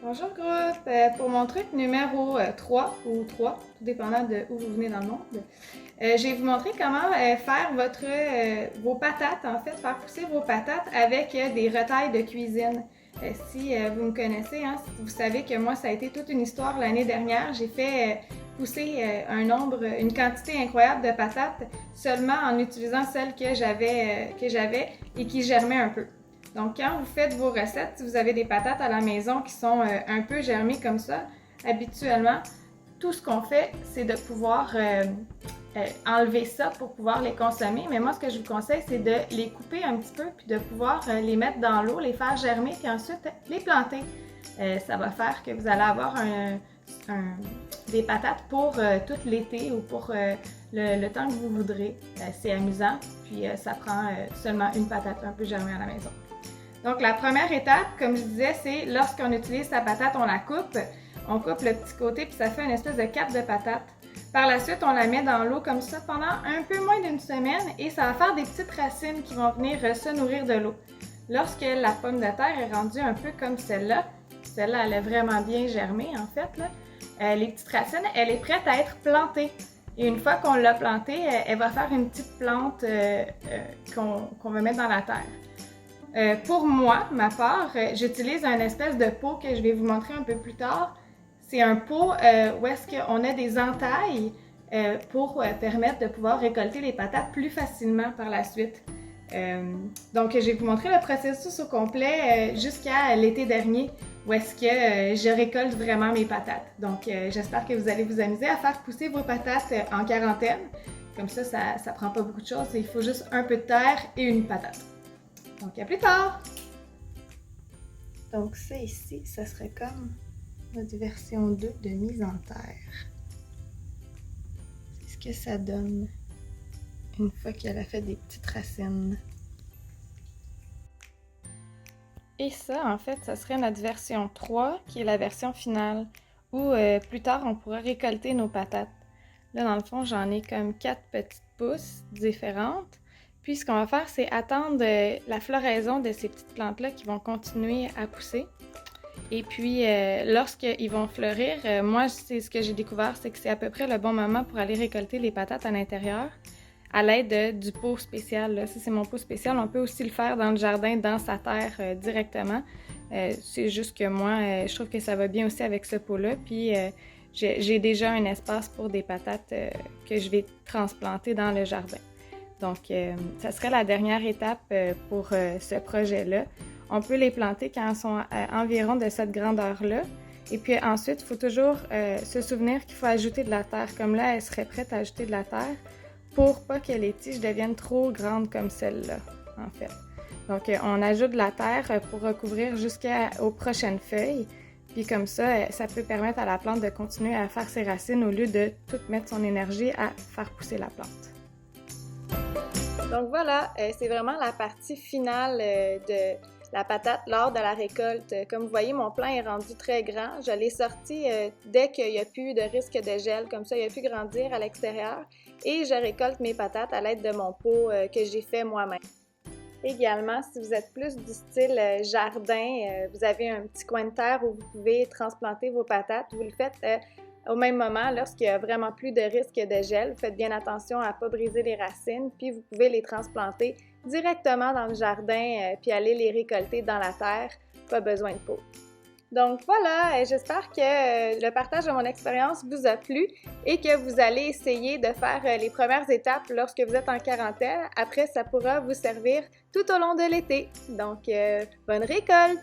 Bonjour groupe! Pour mon truc numéro 3 ou 3, tout dépendant de où vous venez dans le monde, je vais vous montrer comment faire vos patates, en fait, faire pousser vos patates avec des retailles de cuisine. Si vous me connaissez, hein, vous savez que moi, ça a été toute une histoire l'année dernière. J'ai fait pousser une quantité incroyable de patates seulement en utilisant celles que j'avais et qui germaient un peu. Donc, quand vous faites vos recettes, si vous avez des patates à la maison qui sont un peu germées comme ça, habituellement, tout ce qu'on fait, c'est de pouvoir enlever ça pour pouvoir les consommer. Mais moi, ce que je vous conseille, c'est de les couper un petit peu, puis de pouvoir les mettre dans l'eau, les faire germer, puis ensuite les planter. Ça va faire que vous allez avoir des patates pour tout l'été ou pour le temps que vous voudrez. C'est amusant, puis ça prend seulement une patate un peu germée à la maison. Donc, la première étape, comme je disais, c'est lorsqu'on utilise sa patate, on la coupe. On coupe le petit côté, puis ça fait une espèce de cape de patate. Par la suite, on la met dans l'eau comme ça pendant un peu moins d'une semaine et ça va faire des petites racines qui vont venir se nourrir de l'eau. Lorsque la pomme de terre est rendue un peu comme celle-là, elle est vraiment bien germée en fait, là, les petites racines, elle est prête à être plantée. Et une fois qu'on l'a plantée, elle va faire une petite plante qu'on va mettre dans la terre. Pour moi, ma part, j'utilise un espèce de pot que je vais vous montrer un peu plus tard. C'est un pot où est-ce qu'on a des entailles pour permettre de pouvoir récolter les patates plus facilement par la suite. Donc, je vais vous montrer le processus au complet jusqu'à l'été dernier où est-ce que je récolte vraiment mes patates. Donc, j'espère que vous allez vous amuser à faire pousser vos patates en quarantaine. Comme ça prend pas beaucoup de choses. Il faut juste un peu de terre et une patate. Donc, à plus tard! Donc, ça ici, ça serait comme notre version 2 de mise en terre. C'est ce que ça donne une fois qu'elle a fait des petites racines. Et ça, en fait, ça serait notre version 3, qui est la version finale, où plus tard, on pourra récolter nos patates. Là, dans le fond, j'en ai comme 4 petites pousses différentes. Puis, ce qu'on va faire, c'est attendre la floraison de ces petites plantes-là qui vont continuer à pousser. Et puis, lorsqu'ils vont fleurir, moi, c'est ce que j'ai découvert, c'est que c'est à peu près le bon moment pour aller récolter les patates à l'intérieur à l'aide du pot spécial. Là. Ça, c'est mon pot spécial. On peut aussi le faire dans le jardin, dans sa terre directement. C'est juste que moi, je trouve que ça va bien aussi avec ce pot-là. Puis, j'ai déjà un espace pour des patates que je vais transplanter dans le jardin. Donc, ça serait la dernière étape pour ce projet-là. On peut les planter quand elles sont environ de cette grandeur-là. Et puis ensuite, il faut toujours se souvenir qu'il faut ajouter de la terre. Comme là, elle serait prête à ajouter de la terre pour pas que les tiges deviennent trop grandes comme celle-là, en fait. Donc, on ajoute de la terre pour recouvrir jusqu'aux prochaines feuilles. Puis comme ça, ça peut permettre à la plante de continuer à faire ses racines au lieu de tout mettre son énergie à faire pousser la plante. Donc voilà, c'est vraiment la partie finale de la patate lors de la récolte. Comme vous voyez, mon plant est rendu très grand. Je l'ai sorti dès qu'il n'y a plus de risque de gel, comme ça il a pu grandir à l'extérieur. Et je récolte mes patates à l'aide de mon pot que j'ai fait moi-même. Également, si vous êtes plus du style jardin, vous avez un petit coin de terre où vous pouvez transplanter vos patates, vous le faites au même moment, lorsqu'il n'y a vraiment plus de risque de gel, faites bien attention à ne pas briser les racines, puis vous pouvez les transplanter directement dans le jardin, puis aller les récolter dans la terre, pas besoin de pot. Donc voilà, j'espère que le partage de mon expérience vous a plu et que vous allez essayer de faire les premières étapes lorsque vous êtes en quarantaine. Après, ça pourra vous servir tout au long de l'été. Donc, bonne récolte!